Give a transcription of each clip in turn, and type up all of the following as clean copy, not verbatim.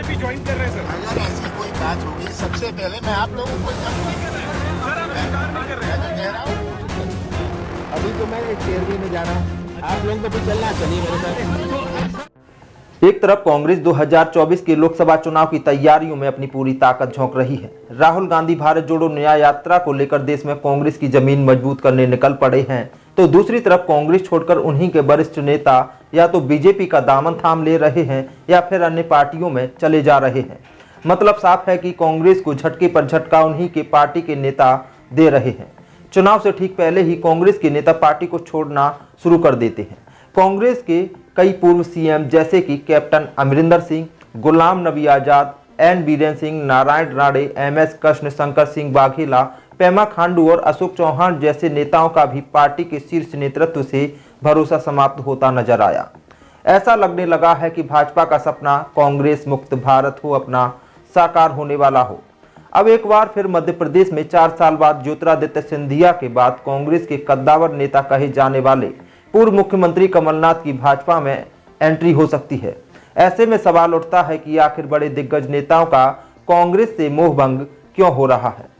BJP join कर रहे हैं सर। अगर ऐसी कोई बात होगी सबसे पहले मैं आप लोगों को सर हम स्वीकार नहीं कर रहे हैं। कह रहा हूँ। अभी तो मैं तेरहवीं में जा रहा हूँ, आप लोग तो भी चलना, चलिए मेरे साथ। एक तरफ कांग्रेस 2024 के लोकसभा चुनाव की तैयारियों में अपनी पूरी ताकत झोंक रही है। राहुल गांधी भारत जोड़ो न्याय यात्रा को लेकर देश में कांग्रेस की जमीन मजबूत करने निकल पड़े हैं, तो दूसरी तरफ कांग्रेस छोड़कर उन्हीं के वरिष्ठ नेता या तो बीजेपी का दामन थाम ले रहे हैं या फिर अन्य पार्टियों में चले जा रहे हैं। मतलब साफ है कि कांग्रेस को झटके पर झटका उन्हीं के पार्टी के नेता दे रहे हैं। चुनाव से ठीक पहले ही कांग्रेस के नेता पार्टी को छोड़ना शुरू कर देते हैं। कांग्रेस के कई पूर्व सीएम जैसे कि captain Amarinder Singh, Ghulam Nabi Azad, N Biren Singh, Narayan Rane, MS Krishna, Shankar Singh Vaghela, Pema Khandu और अशोक चौहान जैसे नेताओं का भी पार्टी के शीर्ष नेतृत्व से भरोसा समाप्त होता नजर आया। ऐसा लगने लगा है कि भाजपा का सपना कांग्रेस मुक्त भारत हो अपना साकार होने वाला हो। अब एक बार फिर मध्य प्रदेश में 4 साल बाद ज्योतिरादित्य सिंधिया के बाद कांग्रेस के कद्दावर नेता कहे जाने वाले पूर्व मुख्यमंत्री कमलनाथ की भाजपा में एंट्री हो सकती है। ऐसे में सवाल उठता है कि आखिर बड़े दिग्गज नेताओं का कांग्रेस से मोहभंग क्यों हो रहा है।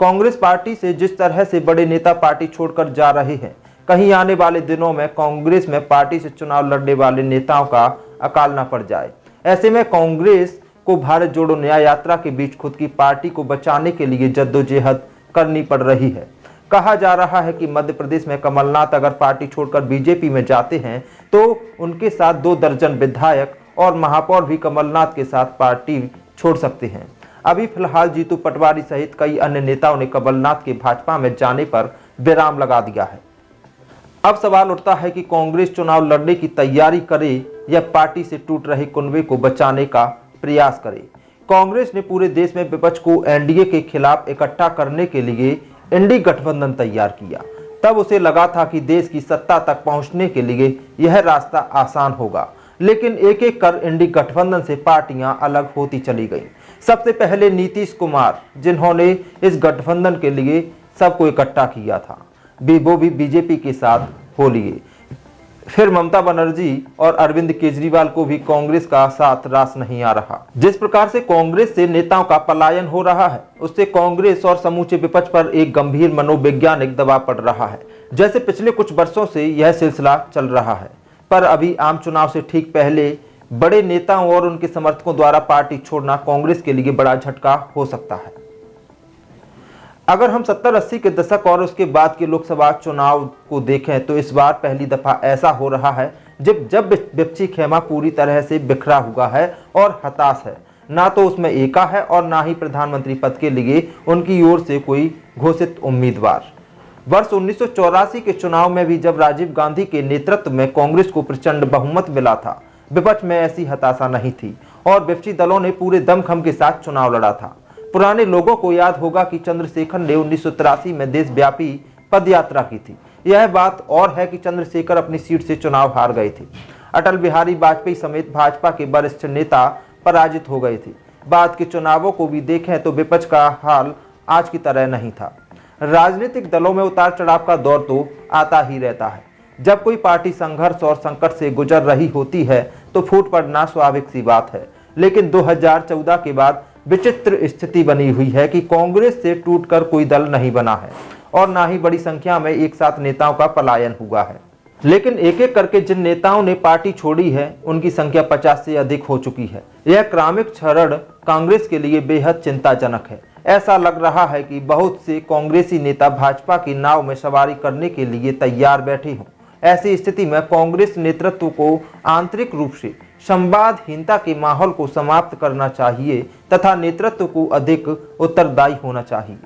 कांग्रेस पार्टी से जिस तरह से बड़े नेता पार्टी छोड़कर जा रहे हैं, कहीं आने वाले दिनों में कांग्रेस में पार्टी से चुनाव लड़ने वाले नेताओं का अकाल न पड़ जाए। ऐसे में कांग्रेस को भारत जोड़ो न्याय यात्रा के बीच खुद की पार्टी को बचाने के लिए जद्दोजहद करनी पड़ रही है। कहा जा रहा है कि मध्य प्रदेश में कमलनाथ अगर पार्टी छोड़कर बीजेपी में जाते हैं तो उनके साथ 2 दर्जन विधायक और महापौर भी कमलनाथ के साथ पार्टी छोड़ सकते हैं। अभी फिलहाल जीतू पटवारी सहित कई अन्य नेताओं ने कमलनाथ के भाजपा में जाने पर विराम लगा दिया है। अब सवाल उठता है कि कांग्रेस चुनाव लड़ने की तैयारी करे या पार्टी से टूट रहे कुनबे को बचाने का प्रयास करे। कांग्रेस ने पूरे देश में विपक्ष को एनडीए के खिलाफ इकट्ठा करने के लिए इंडी गठबंधन तैयार किया। तब उसे लगा था कि देश की सत्ता तक पहुंचने के लिए यह रास्ता आसान होगा, लेकिन एक एक कर इंडी गठबंधन से पार्टियां अलग होती चली गईं। सबसे पहले नीतीश कुमार, जिन्होंने इस गठबंधन के लिए सबको इकट्ठा किया था, वो भी बीजेपी के साथ हो लिए। फिर ममता बनर्जी और अरविंद केजरीवाल को भी कांग्रेस का साथ रास नहीं आ रहा। जिस प्रकार से कांग्रेस से नेताओं का पलायन हो रहा है, उससे कांग्रेस और समूचे विपक्ष पर एक गंभीर मनोवैज्ञानिक दबाव पड़ रहा है। जैसे पिछले कुछ वर्षों से यह सिलसिला चल रहा है, पर अभी आम चुनाव से ठीक पहले बड़े नेताओं और उनके समर्थकों द्वारा पार्टी छोड़ना कांग्रेस के लिए बड़ा झटका हो सकता है। अगर हम 70-80 के दशक और उसके बाद के लोकसभा चुनाव को देखें तो इस बार पहली दफा ऐसा हो रहा है जब विपक्षी खेमा पूरी तरह से बिखरा हुआ है और हताश है। ना तो उसमें एका है और ना ही प्रधानमंत्री पद के लिए उनकी ओर से कोई घोषित उम्मीदवार। वर्ष 1984 के चुनाव में भी जब राजीव गांधी के नेतृत्व में कांग्रेस को प्रचंड बहुमत मिला था, विपक्ष में ऐसी हताशा नहीं थी और विपक्षी दलों ने पूरे दमखम के साथ चुनाव लड़ा था। पुराने लोगों को याद होगा कि चंद्रशेखर ने 1983 में देशव्यापी पदयात्रा की थी। यह बात और है कि चंद्रशेखर अपनी सीट से चुनाव हार गए थे। अटल बिहारी वाजपेयी समेत भाजपा के वरिष्ठ नेता पराजित हो गए थे। बाद के चुनावों को भी देखें तो विपक्ष का हाल आज की तरह नहीं था। राजनीतिक दलों में उतार चढ़ाव का दौर तो आता ही रहता है। जब कोई पार्टी संघर्ष और संकट से गुजर रही होती है तो फूट पड़ना स्वाभाविक सी बात है, लेकिन 2014 के बाद विचित्र स्थिति बनी हुई है कि कांग्रेस से टूटकर कोई दल नहीं बना है और ना ही बड़ी संख्या में एक साथ नेताओं का पलायन हुआ है। लेकिन एक एक करके जिन नेताओं ने पार्टी छोड़ी है उनकी संख्या 50 से अधिक हो चुकी है। यह क्रमिक क्षरण कांग्रेस के लिए बेहद चिंताजनक है। ऐसा लग रहा है कि बहुत से कांग्रेसी नेता भाजपा की नाव में सवारी करने के लिए तैयार बैठे हों। ऐसी स्थिति में कांग्रेस नेतृत्व को आंतरिक रूप से संवादहीनता के माहौल को समाप्त करना चाहिए तथा नेतृत्व को अधिक उत्तरदायी होना चाहिए।